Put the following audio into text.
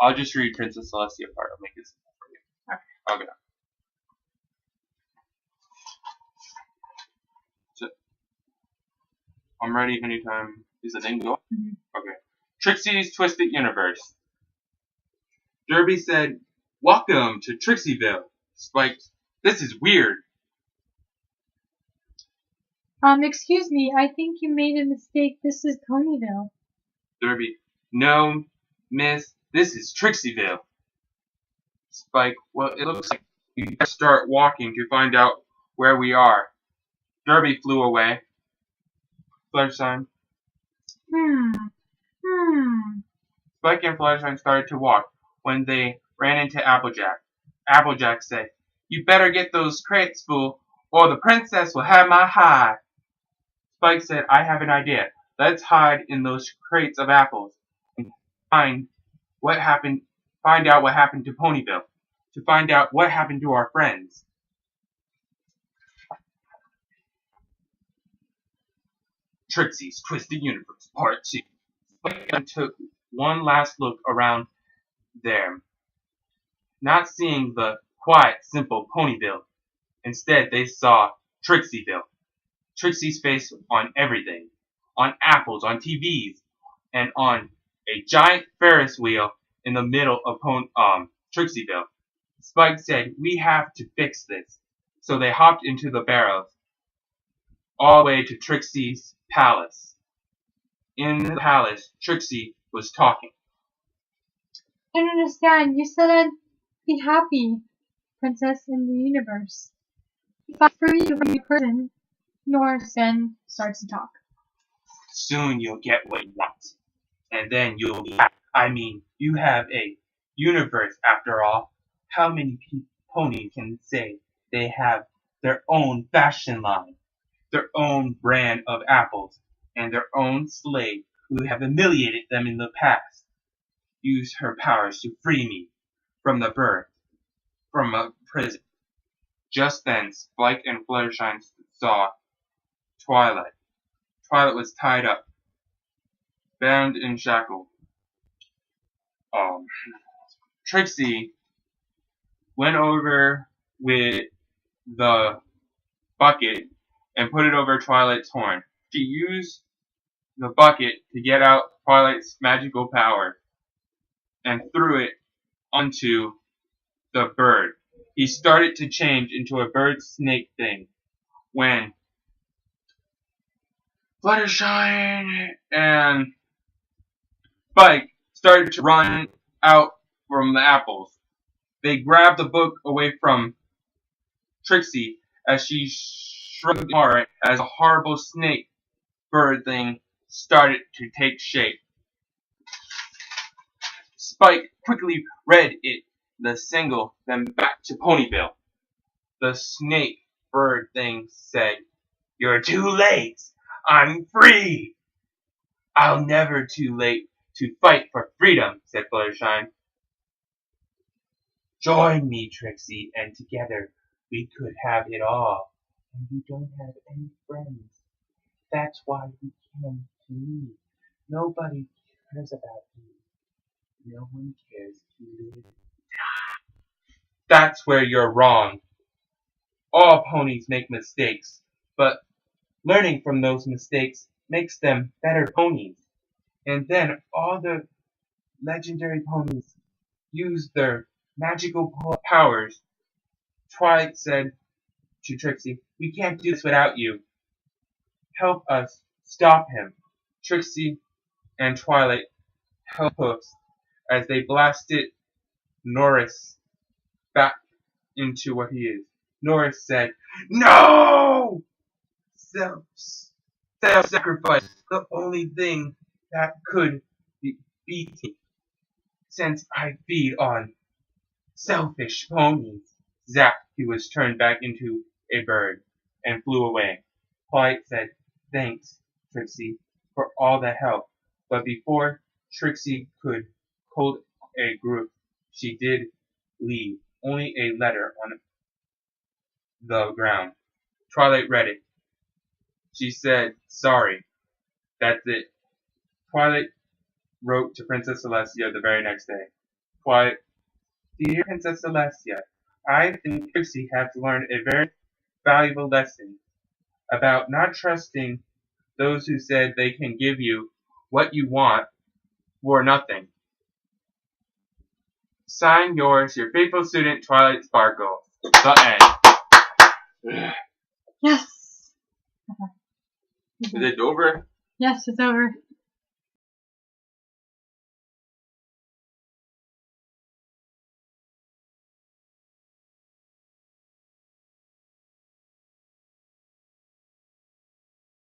I'll just read Princess Celestia part. I'll make it simple for you. Okay. So, I'm ready anytime. Is the thing go? Okay. Trixie's Twisted Universe. Derby said, "Welcome to Trixieville." Spike, "This is weird." Excuse me, I think you made a mistake. This is Ponyville. Derby, "No, miss, this is Trixieville." Spike, "Well, it looks like we better start walking to find out where we are." Derby flew away. Fluttershy. Spike and Fluttershy started to walk when they ran into Applejack. Applejack said, "You better get those crates full, or the princess will have my hide." Spike said, "I have an idea. Let's hide in those crates of apples and find out what happened to Ponyville, to find out what happened to our friends." Trixie's Twisted Universe, Part 2. Spike took one last look around there, not seeing the quiet, simple Ponyville. Instead, they saw Trixieville. Trixie's face on everything. On apples, on TVs, and on a giant Ferris wheel in the middle of Trixieville. Spike said, "We have to fix this." So they hopped into the barrels, all the way to Trixie's palace. In the palace, Trixie was talking. I don't understand. You said I'd be happy, princess in the universe. If I free you from your prison, Norris then starts to talk. "Soon you'll get what you want, and then you'll be happy. I mean, you have a universe after all. How many ponies can say they have their own fashion line, their own brand of apples, and their own slave who have humiliated them in the past? Use her powers to free me from a prison." Just then, Spike and Fluttershy saw Twilight. Twilight was tied up, bound and shackled. Trixie went over with the bucket and put it over Twilight's horn. She used the bucket to get out Twilight's magical power and threw it onto the bird. He started to change into a bird snake thing when Fluttershy and Spike started to run out from the apples. They grabbed the book away from Trixie as she shrugged hard as a horrible snake bird thing started to take shape. Spike quickly read it, the single, then back to Ponyville. The snake bird thing said, "You're too late. I'm free." "I'll never too late to fight for freedom," said Fluttershy. "Join me, Trixie, and together we could have it all. And you don't have any friends. That's why you came to me. Nobody cares about you. No one cares if you live." "That's where you're wrong. All ponies make mistakes, but learning from those mistakes makes them better ponies. And then all the legendary ponies use their magical powers." Twilight said to Trixie, "We can't do this without you. Help us stop him." Trixie and Twilight held hoofs as they blasted Norris back into what he is. Norris said, "No! Self-sacrifice, the only thing that could beat me, since I feed on selfish ponies." Zap, he was turned back into a bird and flew away. Twilight said, "Thanks, Trixie, for all the help." But before Trixie could hold a group, she did leave only a letter on the ground. Twilight read it. She said, "Sorry. That's it." Twilight wrote to Princess Celestia the very next day. quiet. Dear Princess Celestia, I think Trixie has learned a very valuable lesson about not trusting those who said they can give you what you want for nothing. Sign yours, your faithful student, Twilight Sparkle. The end. Yes. Is it over? Yes, it's over.